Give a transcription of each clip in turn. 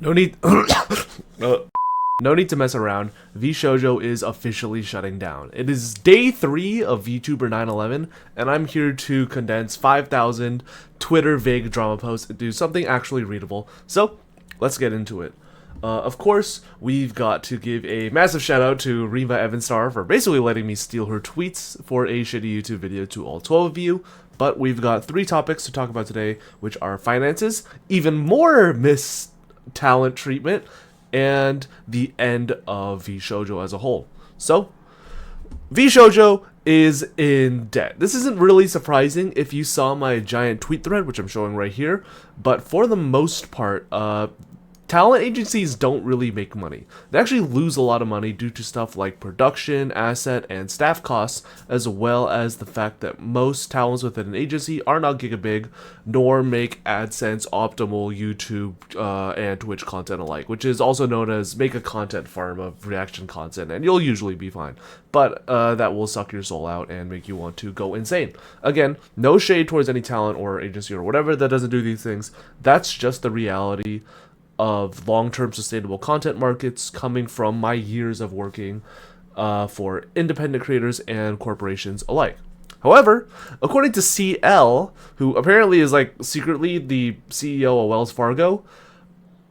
No need. No need to mess around. VShojo is officially shutting down. It is day 3 of VTuber 9/11, and I'm here to condense 5,000 Twitter vague drama posts into something actually readable. So, let's get into it. Of course, we've got to give a massive shout out to Reva Evanstar for basically letting me steal her tweets for a shitty YouTube video to all 12 of you. But we've got 3 topics to talk about today, which are finances, even more Miss Talent treatment, and the end of VShojo as a whole. So, VShojo is in debt. This isn't really surprising if you saw my giant tweet thread, which I'm showing right here, but for the most part, talent agencies don't really make money. They actually lose a lot of money due to stuff like production, asset, and staff costs, as well as the fact that most talents within an agency are not gigabig, nor make AdSense optimal YouTube and Twitch content alike, which is also known as make a content farm of reaction content, and you'll usually be fine. But that will suck your soul out and make you want to go insane. Again, no shade towards any talent or agency or whatever that doesn't do these things. That's just the reality of long-term sustainable content markets coming from my years of working for independent creators and corporations alike. However, according to CL, who apparently is like secretly the CEO of Wells Fargo,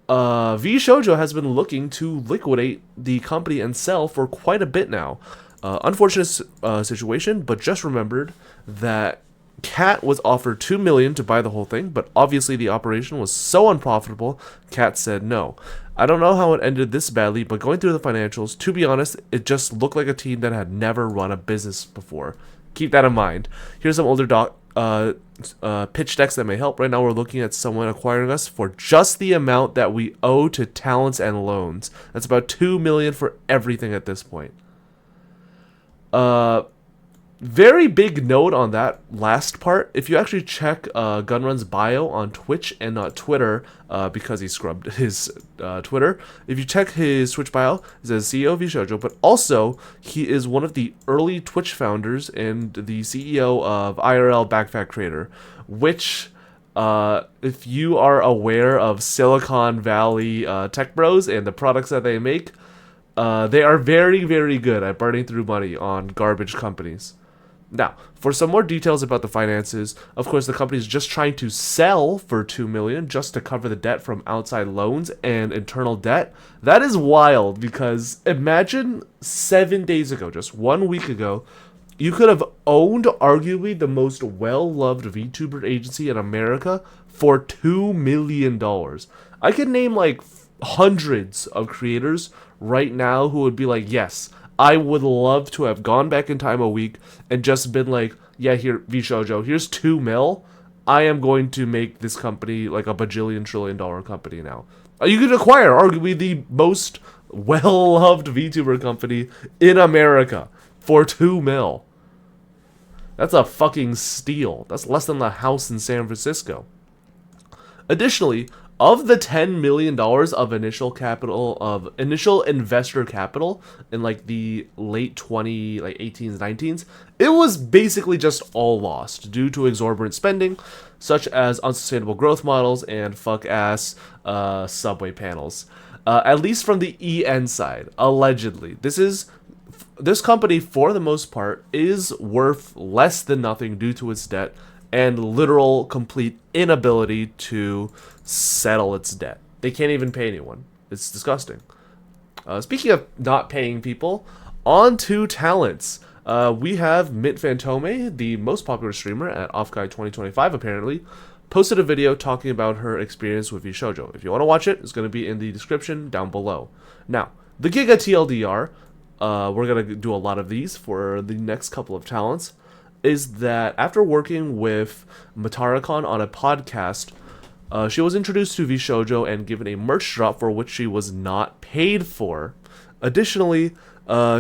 VShojo has been looking to liquidate the company and sell for quite a bit now. Unfortunate situation, but just remembered that Cat was offered $2 million to buy the whole thing, but obviously the operation was so unprofitable, Cat said no. I don't know how it ended this badly, but going through the financials, to be honest, it just looked like a team that had never run a business before. Keep that in mind. Here's some older pitch decks that may help. Right now we're looking at someone acquiring us for just the amount that we owe to talents and loans. That's about $2 million for everything at this point. Very big note on that last part. If you actually check Gunrun's bio on Twitch and not Twitter, because he scrubbed his Twitter, if you check his Twitch bio, it says CEO of VShojo, but also he is one of the early Twitch founders and the CEO of IRL Backpack Creator, which, if you are aware of Silicon Valley tech bros and the products that they make, they are very, very good at burning through money on garbage companies. Now, for some more details about the finances, of course, the company is just trying to sell for $2 million just to cover the debt from outside loans and internal debt. That is wild, because imagine 7 days ago, just 1 week ago, you could have owned arguably the most well-loved VTuber agency in America for $2 million. I could name like hundreds of creators right now who would be like, yes, I would love to have gone back in time a week and just been like, yeah, here, VShojo, here's $2 million. I am going to make this company like a bajillion trillion dollar company now. You could acquire arguably the most well-loved VTuber company in America for $2 million. That's a fucking steal. That's less than the house in San Francisco. Additionally, of the $10 million of initial investor capital in like the late 18s, 19s, it was basically just all lost due to exorbitant spending, such as unsustainable growth models and fuck-ass subway panels. At least from the EN side, allegedly. This company, for the most part, is worth less than nothing due to its debt and literal complete inability to settle its debt. They can't even pay anyone. It's disgusting. Speaking of not paying people, on to talents. We have Mint Fantome, the most popular streamer at Offguide 2025 apparently, posted a video talking about her experience with VShojo. If you want to watch it, it's going to be in the description down below. Now, the Giga TLDR, we're going to do a lot of these for the next couple of talents, is that after working with Matarakon on a podcast, she was introduced to VShojo and given a merch drop for which she was not paid for. Additionally,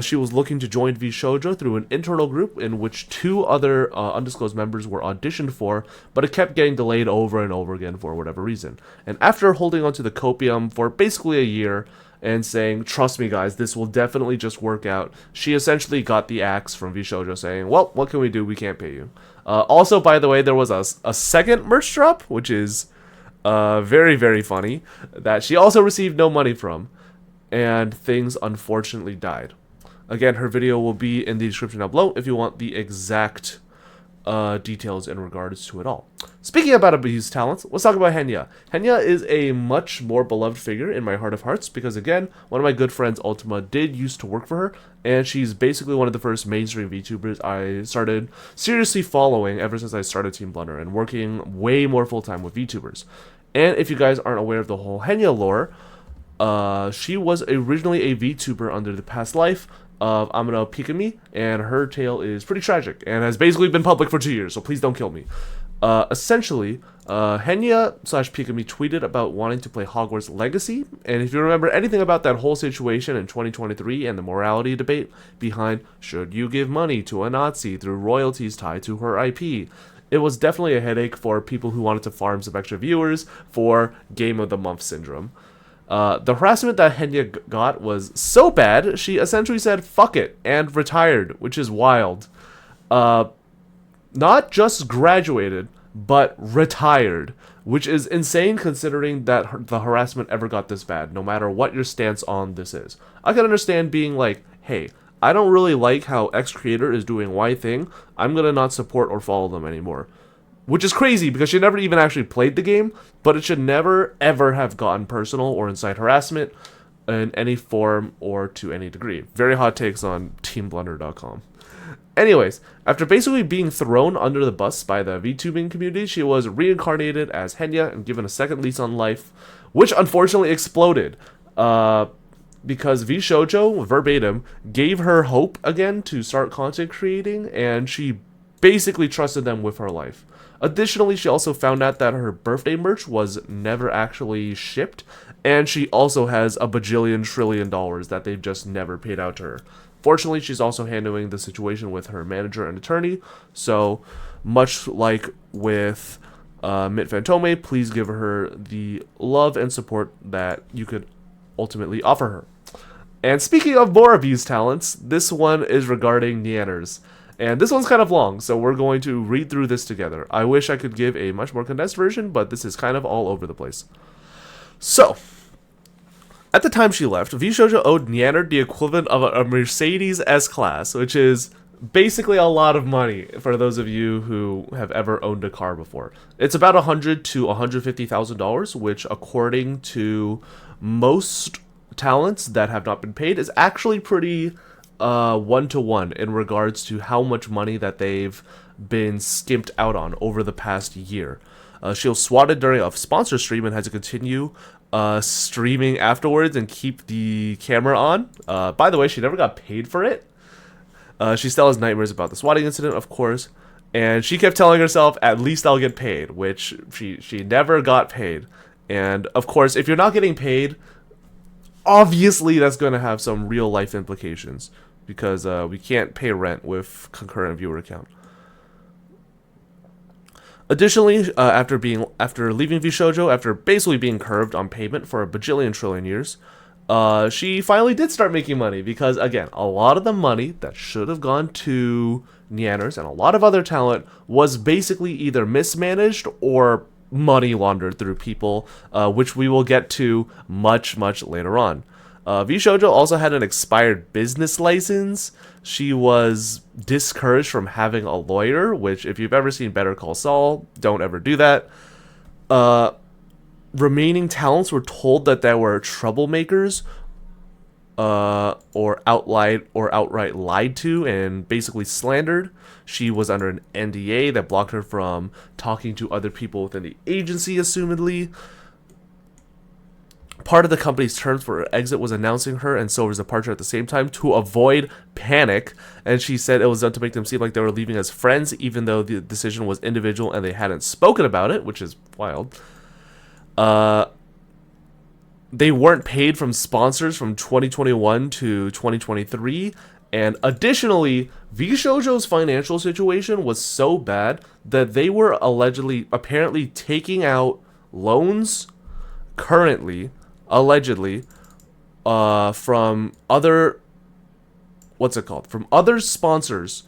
she was looking to join VShojo through an internal group in which 2 other undisclosed members were auditioned for, but it kept getting delayed over and over again for whatever reason. And after holding onto the copium for basically a year, and saying, trust me guys, this will definitely just work out, she essentially got the axe from VShojo saying, well, what can we do? We can't pay you. Also, by the way, there was a second merch drop, which is Very, very funny, that she also received no money from, and things unfortunately died. Again, her video will be in the description down below if you want the exact details in regards to it all. Speaking about abused talents, let's talk about Henya. Henya is a much more beloved figure in my heart of hearts because, again, one of my good friends, Ultima, did used to work for her, and she's basically one of the first mainstream VTubers I started seriously following ever since I started Team Blunder and working way more full-time with VTubers. And if you guys aren't aware of the whole Henya lore, she was originally a VTuber under the past life of Amino Pikami, and her tale is pretty tragic and has basically been public for 2 years, so please don't kill me. Essentially, Henya slash Pikami tweeted about wanting to play Hogwarts Legacy, and if you remember anything about that whole situation in 2023 and the morality debate behind should you give money to a Nazi through royalties tied to her IP, it was definitely a headache for people who wanted to farm some extra viewers for Game of the Month syndrome. The harassment that Henya got was so bad, she essentially said fuck it and retired, which is wild. Not just graduated, but retired, which is insane considering that the harassment ever got this bad, no matter what your stance on this is. I can understand being like, hey, I don't really like how X creator is doing Y thing, I'm gonna not support or follow them anymore. Which is crazy because she never even actually played the game, but it should never ever have gotten personal or incite harassment in any form or to any degree. Very hot takes on teamblunder.com. Anyways, after basically being thrown under the bus by the VTubing community, she was reincarnated as Henya and given a second lease on life, which unfortunately exploded. Because VShojo, verbatim, gave her hope again to start content creating, and she basically trusted them with her life. Additionally, she also found out that her birthday merch was never actually shipped, and she also has a bajillion trillion dollars that they've just never paid out to her. Fortunately, she's also handling the situation with her manager and attorney, so much like with Mit Fantome, please give her the love and support that you could ultimately offer her. And speaking of more abused talents, this one is regarding Nyanners. And this one's kind of long, so we're going to read through this together. I wish I could give a much more condensed version, but this is kind of all over the place. So, at the time she left, VShojo owed Nyanner the equivalent of a Mercedes S-Class, which is basically a lot of money for those of you who have ever owned a car before. It's about $100,000 to $150,000, which according to most talents that have not been paid is actually pretty one-to-one in regards to how much money that they've been skimped out on over the past year. She was swatted during a sponsor stream and had to continue streaming afterwards and keep the camera on. By the way, she never got paid for it. She still has nightmares about the swatting incident, of course, and she kept telling herself, at least I'll get paid, which she never got paid. And of course, if you're not getting paid, obviously that's going to have some real life implications, because we can't pay rent with concurrent viewer count. Additionally, after leaving VShojo, after basically being curved on payment for a bajillion trillion years, she finally did start making money, because again, a lot of the money that should have gone to Nyanners and a lot of other talent was basically either mismanaged or money laundered through people, which we will get to much later on. VShojo also had an expired business license. She was discouraged from having a lawyer, which if you've ever seen Better Call Saul, don't ever do that. Remaining talents were told that they were troublemakers, or outright lied to and basically slandered. She was under an NDA that blocked her from talking to other people within the agency, assumedly. Part of the company's terms for her exit was announcing her and Silver's departure at the same time to avoid panic, and she said it was done to make them seem like they were leaving as friends, even though the decision was individual and they hadn't spoken about it, which is wild. They weren't paid from sponsors from 2021 to 2023, and additionally, VShojo's financial situation was so bad that they were apparently taking out loans currently, allegedly, from other, from other sponsors,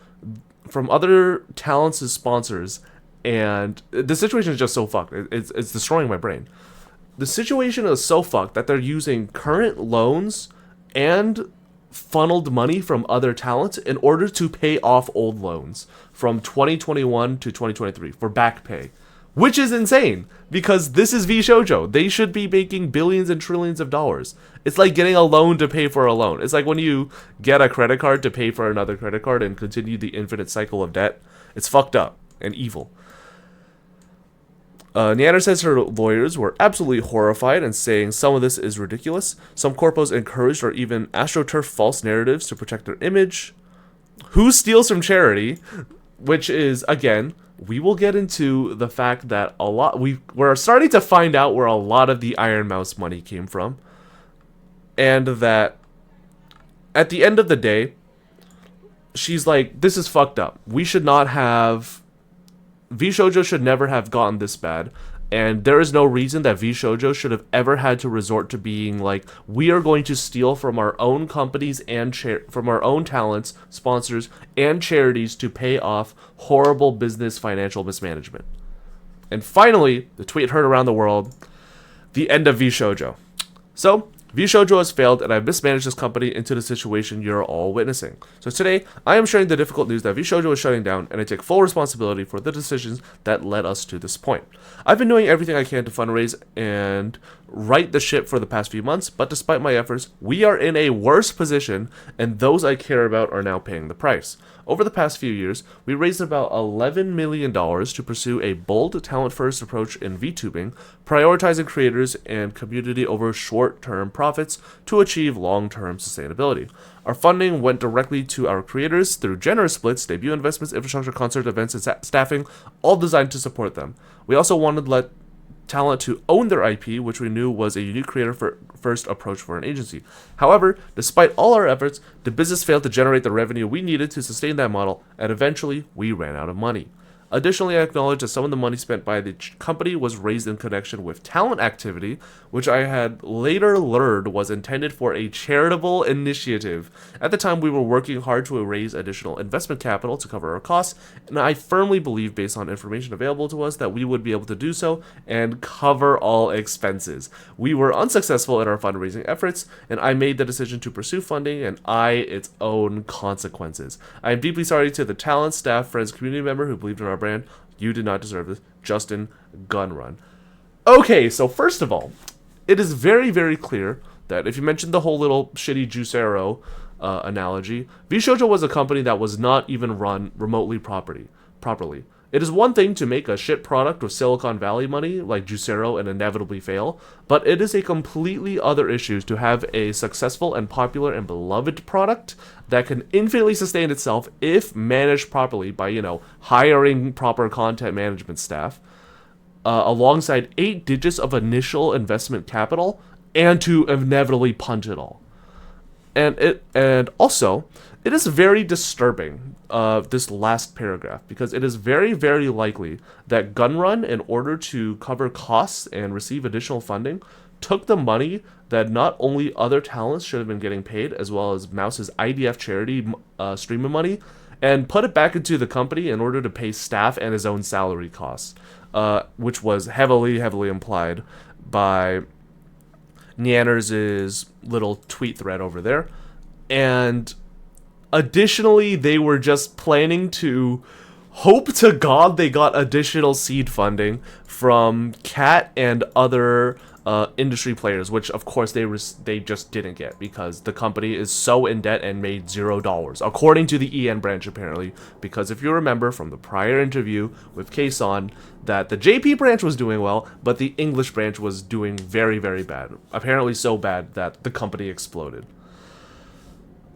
from other talents' sponsors, And the situation is just so fucked. It's destroying my brain. The situation is so fucked that they're using current loans and funneled money from other talents in order to pay off old loans from 2021 to 2023 for back pay, which is insane because this is VShojo. They should be making billions and trillions of dollars. It's like getting a loan to pay for a loan. It's like when you get a credit card to pay for another credit card and continue the infinite cycle of debt. It's fucked up and evil. Nyanners says her lawyers were absolutely horrified and saying some of this is ridiculous. Some corpos encouraged or even astroturf false narratives to protect their image. Who steals from charity? Which is, again, we will get into the fact that we're starting to find out where a lot of the Iron Mouse money came from. And that at the end of the day, she's like, this is fucked up. We should not have... VShojo should never have gotten this bad, and there is no reason that VShojo should have ever had to resort to being like, we are going to steal from our own companies and from our own talents, sponsors, and charities to pay off horrible business financial mismanagement. And finally, the tweet heard around the world, the end of VShojo. So, VShojo has failed, and I've mismanaged this company into the situation you're all witnessing. So today, I am sharing the difficult news that VShojo is shutting down, and I take full responsibility for the decisions that led us to this point. I've been doing everything I can to fundraise and right the ship for the past few months, but despite my efforts, we are in a worse position, and those I care about are now paying the price. Over the past few years, we raised about $11 million to pursue a bold, talent-first approach in VTubing, prioritizing creators and community over short-term profits to achieve long-term sustainability. Our funding went directly to our creators through generous splits, debut investments, infrastructure, concert events, and staffing, all designed to support them. We also wanted to let talent to own their IP, which we knew was a unique creator-first approach for an agency. However, despite all our efforts, the business failed to generate the revenue we needed to sustain that model, and eventually, we ran out of money. Additionally, I acknowledge that some of the money spent by the company was raised in connection with talent activity, which I had later learned was intended for a charitable initiative. At the time, we were working hard to raise additional investment capital to cover our costs, and I firmly believe, based on information available to us, that we would be able to do so and cover all expenses. We were unsuccessful in our fundraising efforts, and I made the decision to pursue funding and its own consequences. I am deeply sorry to the talent, staff, friends, community member who believed in our brand. You did not deserve this. Justin Gunrun. Okay, so first of all, it is very, very clear that if you mentioned the whole little shitty Juicero analogy, VShojo was a company that was not even run remotely properly. It is one thing to make a shit product with Silicon Valley money like Juicero and inevitably fail, but it is a completely other issue to have a successful and popular and beloved product that can infinitely sustain itself if managed properly by, hiring proper content management staff, alongside 8 digits of initial investment capital, and to inevitably punt it all. And also, it is very disturbing, this last paragraph, because it is very, very likely that Gunrun, in order to cover costs and receive additional funding, took the money that not only other talents should have been getting paid, as well as Mouse's IDF charity streaming money, and put it back into the company in order to pay staff and his own salary costs, which was heavily, heavily implied by Nyanners' little tweet thread over there. And additionally, they were just planning to hope to God they got additional seed funding from Cat and other industry players, which of course they just didn't get because the company is so in debt and made $0, according to the EN branch apparently, because if you remember from the prior interview with Kason, that the JP branch was doing well, but the English branch was doing very, very bad. Apparently so bad that the company exploded.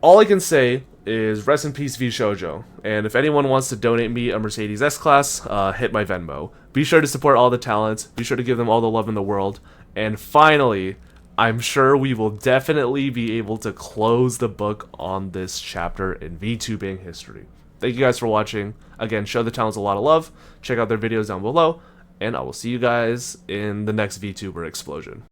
All I can say is rest in peace VShojo, and if anyone wants to donate me a Mercedes S-Class, hit my Venmo. Be sure to support all the talents, be sure to give them all the love in the world, and finally, I'm sure we will definitely be able to close the book on this chapter in VTubing history. Thank you guys for watching. Again, show the talents a lot of love, check out their videos down below, and I will see you guys in the next VTuber explosion.